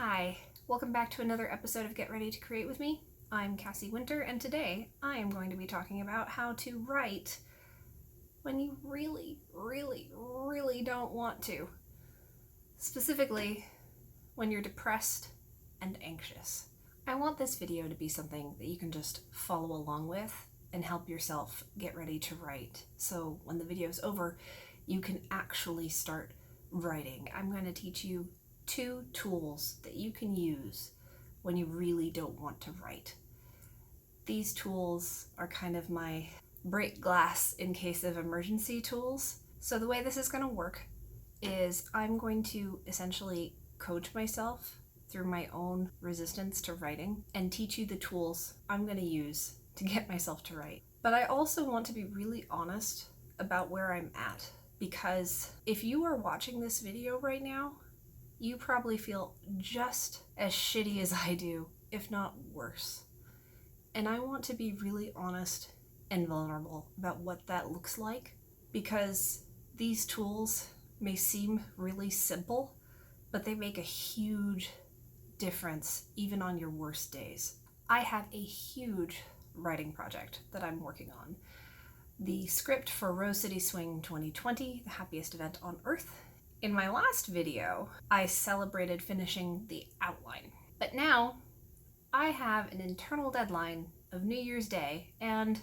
Hi, welcome back to another episode of Get Ready to Create with me. I'm Cassie Winter, and today I am going to be talking about how to write when you really don't want to. Specifically, when you're depressed and anxious. I want this video to be something that you can just follow along with and help yourself get ready to write. So when the video is over, you can actually start writing. I'm going to teach you 2 tools that you can use when you really don't want to write. These tools are kind of my break glass in case of emergency tools. So the way this is going to work is I'm going to essentially coach myself through my own resistance to writing and teach you the tools I'm going to use to get myself to write. But I also want to be really honest about where I'm at, because if you are watching this video right now, you probably feel just as shitty as I do, if not worse. And I want to be really honest and vulnerable about what that looks like, because these tools may seem really simple, but they make a huge difference even on your worst days. I have a huge writing project that I'm working on. The script for Rose City Swing 2020, the happiest event on earth. In my last video, I celebrated finishing the outline. But now, I have an internal deadline of New Year's Day, and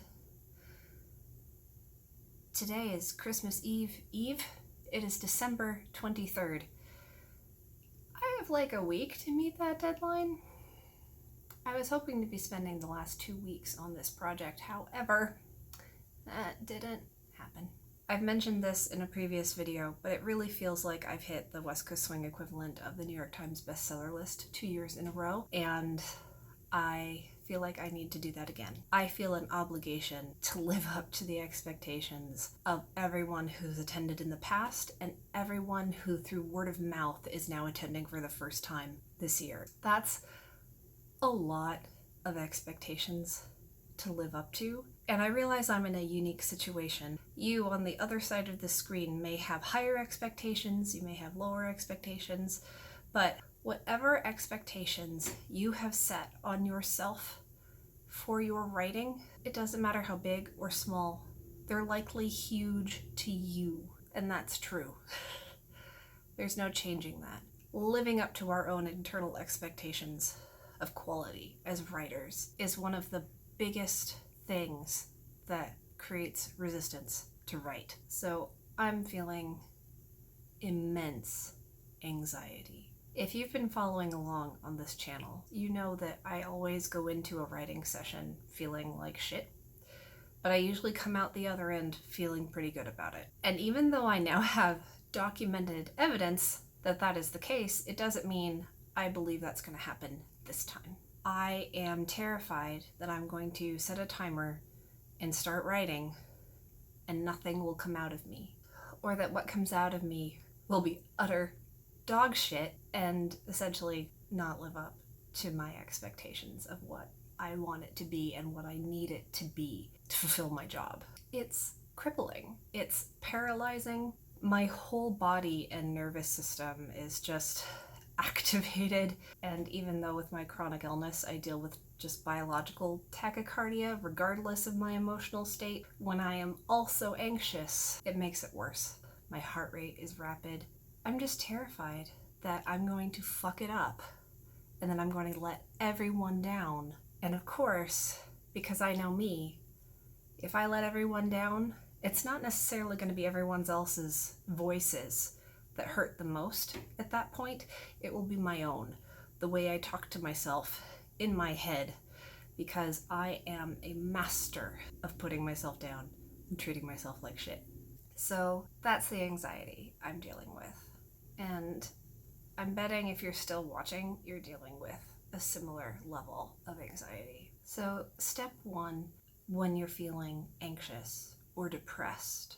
today is Christmas Eve. It is December 23rd. I have like a week to meet that deadline. I was hoping to be spending the last 2 weeks on this project, however, that didn't happen. I've mentioned this in a previous video, but it really feels like I've hit the West Coast Swing equivalent of the New York Times bestseller list 2 years in a row, and I feel like I need to do that again. I feel an obligation to live up to the expectations of everyone who's attended in the past and everyone who through word of mouth is now attending for the first time this year. That's a lot of expectations to live up to. And I realize I'm in a unique situation. You on the other side of the screen may have higher expectations, you may have lower expectations, but whatever expectations you have set on yourself for your writing, it doesn't matter how big or small, they're likely huge to you. And that's true. There's no changing that. Living up to our own internal expectations of quality as writers is one of the biggest things that creates resistance to write. So I'm feeling immense anxiety. If you've been following along on this channel, you know that I always go into a writing session feeling like shit, but I usually come out the other end feeling pretty good about it. And even though I now have documented evidence that that is the case, it doesn't mean I believe that's going to happen this time. I am terrified that I'm going to set a timer and start writing and nothing will come out of me, or that what comes out of me will be utter dog shit and essentially not live up to my expectations of what I want it to be and what I need it to be to fulfill my job. It's crippling. It's paralyzing. My whole body and nervous system is just activated, and even though with my chronic illness I deal with just biological tachycardia regardless of my emotional state, when I am also anxious, it makes it worse. My heart rate is rapid. I'm just terrified that I'm going to fuck it up and then I'm going to let everyone down. And of course, because I know me, if I let everyone down, it's not necessarily going to be everyone else's voices that hurt the most at that point. It will be my own, the way I talk to myself in my head, because I am a master of putting myself down and treating myself like shit. So that's the anxiety I'm dealing with. And I'm betting if you're still watching, you're dealing with a similar level of anxiety. So step 1, when you're feeling anxious or depressed,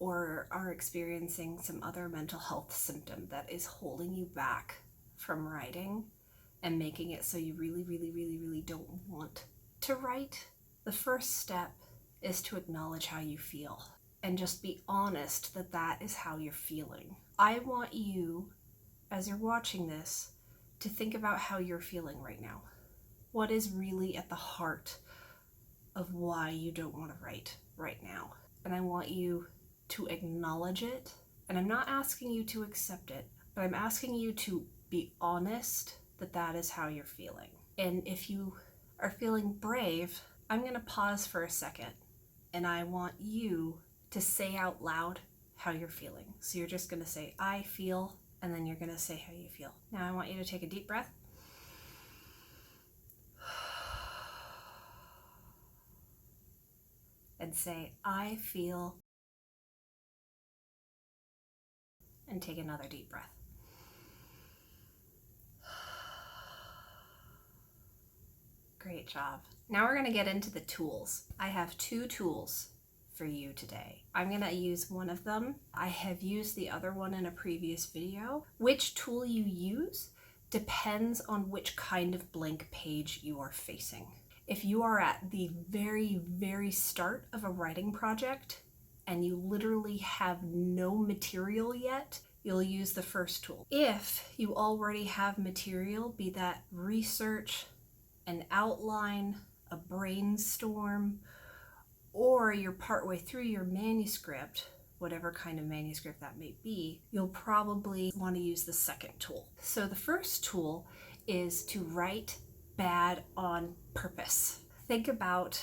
or are experiencing some other mental health symptom that is holding you back from writing and making it so you really don't want to write, the first step is to acknowledge how you feel and just be honest that that is how you're feeling. I want you, as you're watching this, to think about how you're feeling right now. What is really at the heart of why you don't want to write right now? And I want you to acknowledge it. And I'm not asking you to accept it, but I'm asking you to be honest that that is how you're feeling. And if you are feeling brave, I'm going to pause for a second, and I want you to say out loud how you're feeling. So you're just going to say, I feel, and then you're going to say how you feel. Now I want you to take a deep breath. And say, I feel, and take another deep breath. Great job. Now we're going to get into the tools. I have 2 tools for you today. I'm going to use one of them. I have used the other one in a previous video. Which tool you use depends on which kind of blank page you are facing. If you are at the very, very start of a writing project and you literally have no material yet, you'll use the first tool. If you already have material, be that research, an outline, a brainstorm, or you're partway through your manuscript, whatever kind of manuscript that may be, you'll probably want to use the second tool. So the first tool is to write bad on purpose. Think about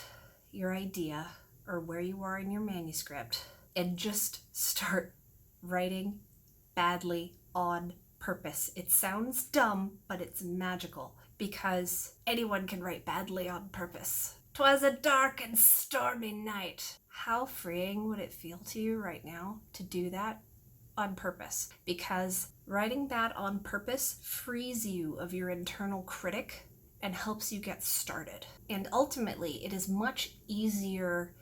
your idea or where you are in your manuscript and just start writing badly on purpose. It sounds dumb, but it's magical because anyone can write badly on purpose. 'Twas a dark and stormy night. How freeing would it feel to you right now to do that on purpose? Because writing bad on purpose frees you of your internal critic and helps you get started. And ultimately, it is much easier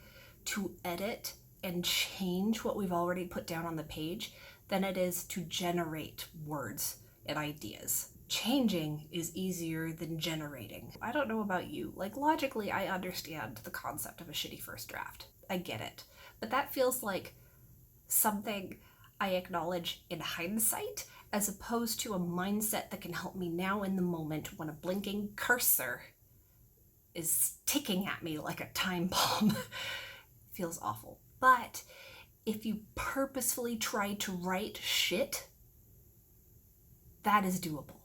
to edit and change what we've already put down on the page than it is to generate words and ideas. Changing is easier than generating. I don't know about you. Like, logically, I understand the concept of a shitty first draft. I get it. But that feels like something I acknowledge in hindsight, as opposed to a mindset that can help me now in the moment when a blinking cursor is ticking at me like a time bomb. Feels awful. But if you purposefully try to write shit, that is doable.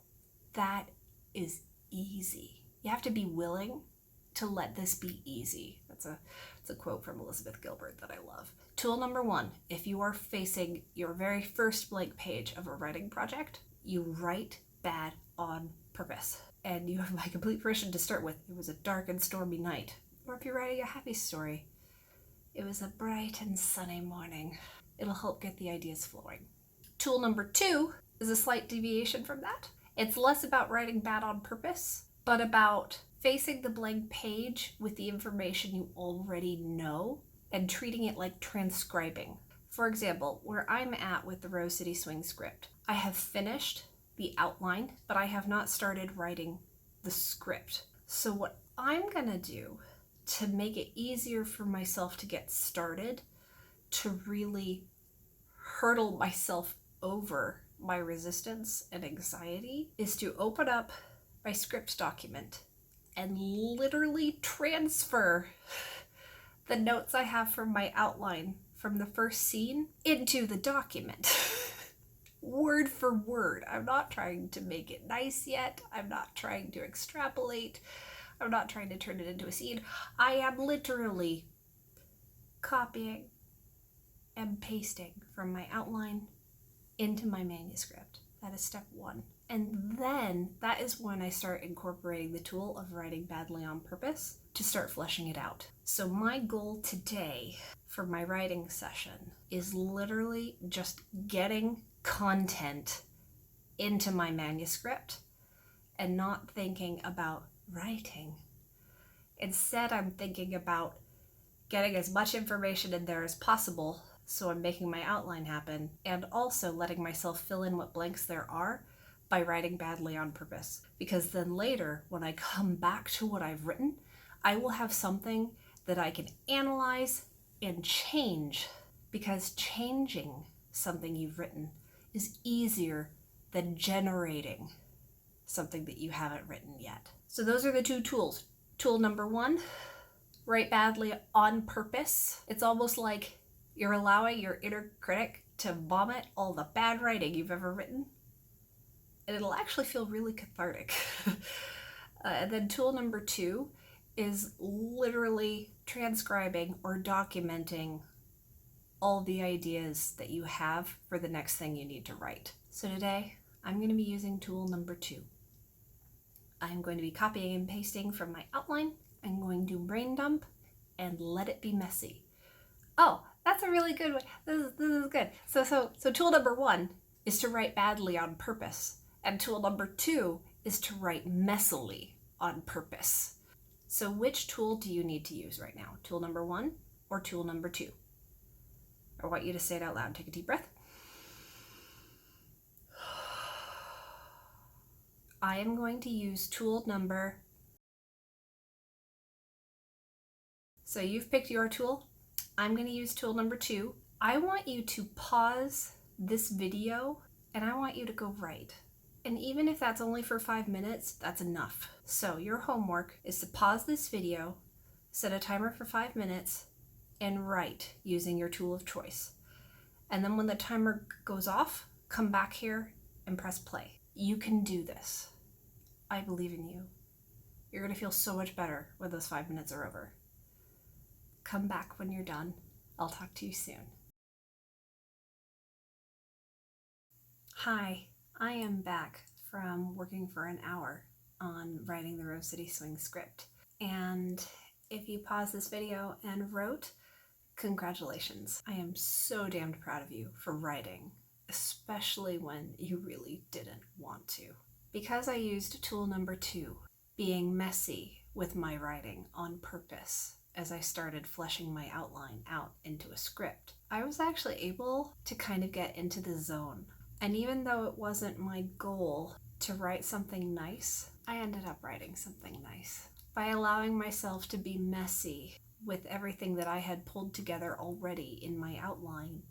That is easy. You have to be willing to let this be easy. That's a quote from Elizabeth Gilbert that I love. Tool number 1, if you are facing your very first blank page of a writing project, you write bad on purpose. And you have my complete permission to start with, it was a dark and stormy night. Or if you're writing a happy story, it was a bright and sunny morning. It'll help get the ideas flowing. Tool number 2 is a slight deviation from that. It's less about writing bad on purpose, but about facing the blank page with the information you already know and treating it like transcribing. For example, where I'm at with the Rose City Swing script, I have finished the outline, but I have not started writing the script. So what I'm gonna do to make it easier for myself to get started, to really hurdle myself over my resistance and anxiety, is to open up my script document and literally transfer the notes I have from my outline from the first scene into the document. Word for word. I'm not trying to make it nice yet. I'm not trying to extrapolate. I'm not trying to turn it into a scene. I am literally copying and pasting from my outline into my manuscript. That is step 1. And then that is when I start incorporating the tool of writing badly on purpose to start fleshing it out. So my goal today for my writing session is literally just getting content into my manuscript and not thinking about writing. Instead, I'm thinking about getting as much information in there as possible, so I'm making my outline happen, and also letting myself fill in what blanks there are by writing badly on purpose. Because then later, when I come back to what I've written, I will have something that I can analyze and change, because changing something you've written is easier than generating something that you haven't written yet. So those are the two tools. Tool number 1, write badly on purpose. It's almost like you're allowing your inner critic to vomit all the bad writing you've ever written. And it'll actually feel really cathartic. And then tool number 2 is literally transcribing or documenting all the ideas that you have for the next thing you need to write. So today, I'm going to be using tool number 2. I'm going to be copying and pasting from my outline. I'm going to brain dump and let it be messy. Oh, that's a really good one. This is good. So tool number 1 is to write badly on purpose. And tool number 2 is to write messily on purpose. So which tool do you need to use right now? Tool number 1 or tool number 2? I want you to say it out loud. Take a deep breath. I am going to use tool number. So you've picked your tool. I'm going to use tool number 2. I want you to pause this video and I want you to go write. And even if that's only for 5 minutes, that's enough. So your homework is to pause this video, set a timer for 5 minutes, and write using your tool of choice. And then when the timer goes off, come back here and press play. You can do this. I believe in you. You're going to feel so much better when those 5 minutes are over. Come back when you're done. I'll talk to you soon. Hi, I am back from working for an hour on writing the Rose City Swing script. And if you pause this video and wrote, congratulations. I am so damned proud of you for writing, especially when you really didn't want to. Because I used tool number 2, being messy with my writing on purpose as I started fleshing my outline out into a script, I was actually able to kind of get into the zone. And even though it wasn't my goal to write something nice, I ended up writing something nice. By allowing myself to be messy with everything that I had pulled together already in my outline,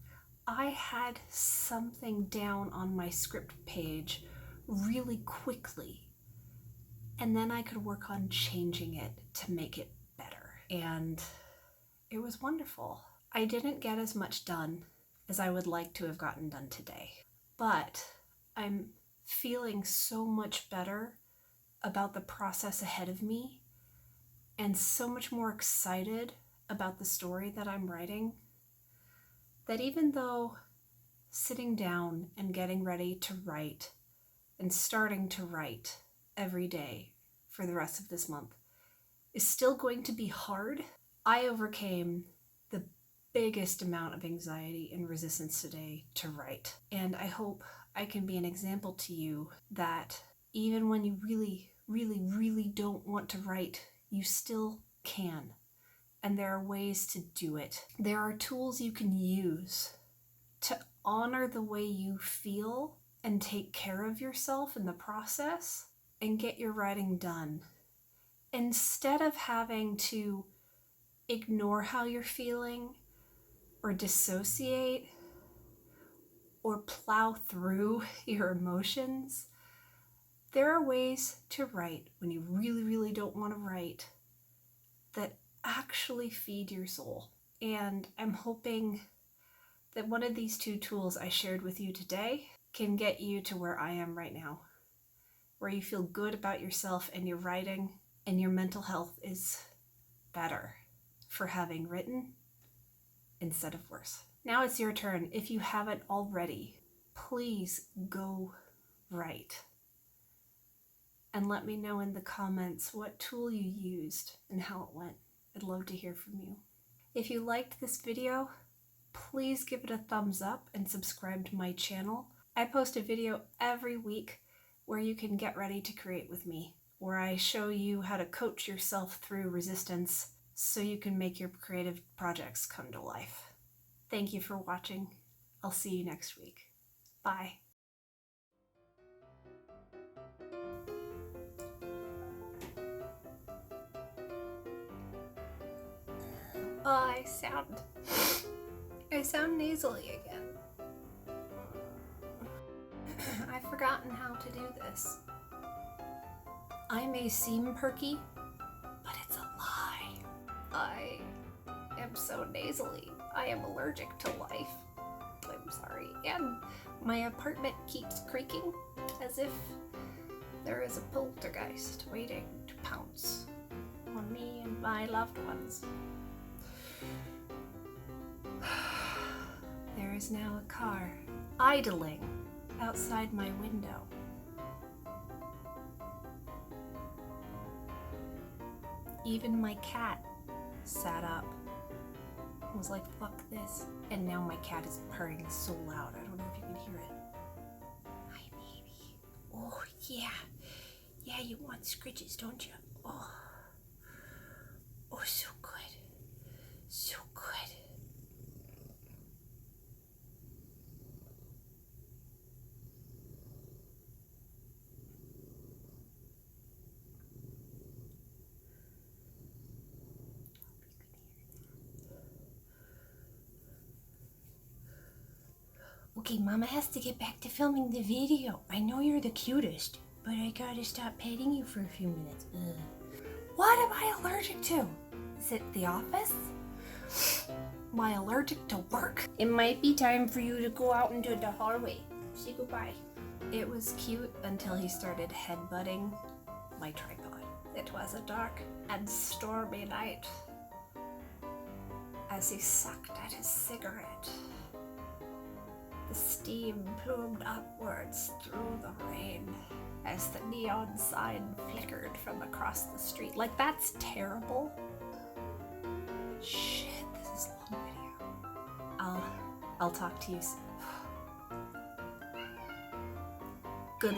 I had something down on my script page really quickly. And then I could work on changing it to make it better. And it was wonderful. I didn't get as much done as I would like to have gotten done today. But I'm feeling so much better about the process ahead of me and so much more excited about the story that I'm writing that even though sitting down and getting ready to write and starting to write every day for the rest of this month is still going to be hard, I overcame the biggest amount of anxiety and resistance today to write. And I hope I can be an example to you that even when you really, really, really don't want to write, you still can. And there are ways to do it. There are tools you can use to honor the way you feel and take care of yourself in the process and get your writing done. Instead of having to ignore how you're feeling or dissociate or plow through your emotions, there are ways to write when you really, really don't want to write that actually feed your soul. And I'm hoping that one of these two tools I shared with you today can get you to where I am right now, where you feel good about yourself and your writing, and your mental health is better for having written instead of worse. Now it's your turn. If you haven't already, please go write. And let me know in the comments what tool you used and how it went. I'd love to hear from you. If you liked this video, please give it a thumbs up and subscribe to my channel. I post a video every week where you can get ready to create with me, where I show you how to coach yourself through resistance so you can make your creative projects come to life. Thank you for watching. I'll see you next week. Bye. Oh, I sound nasally again. I've forgotten how to do this. I may seem perky, but it's a lie. I am so nasally. I am allergic to life. I'm sorry. And my apartment keeps creaking as if there is a poltergeist waiting to pounce on me and my loved ones. There is now a car idling outside my window. Even my cat sat up and was like, fuck this. And now my cat is purring so loud. I don't know if you can hear it. Hi, baby. Oh, yeah. Yeah, you want scritches, don't you? Oh. Oh, so good. So good. Okay, Mama has to get back to filming the video. I know you're the cutest, but I gotta stop petting you for a few minutes. Ugh. What am I allergic to? Is it the office? Am I allergic to work? It might be time for you to go out into the hallway. Say goodbye. It was cute until he started headbutting my tripod. It was a dark and stormy night as he sucked at his cigarette. The steam plumed upwards through the rain as the neon sign flickered from across the street. Like, that's terrible. Shit, this is a long video. I'll talk to you soon. Good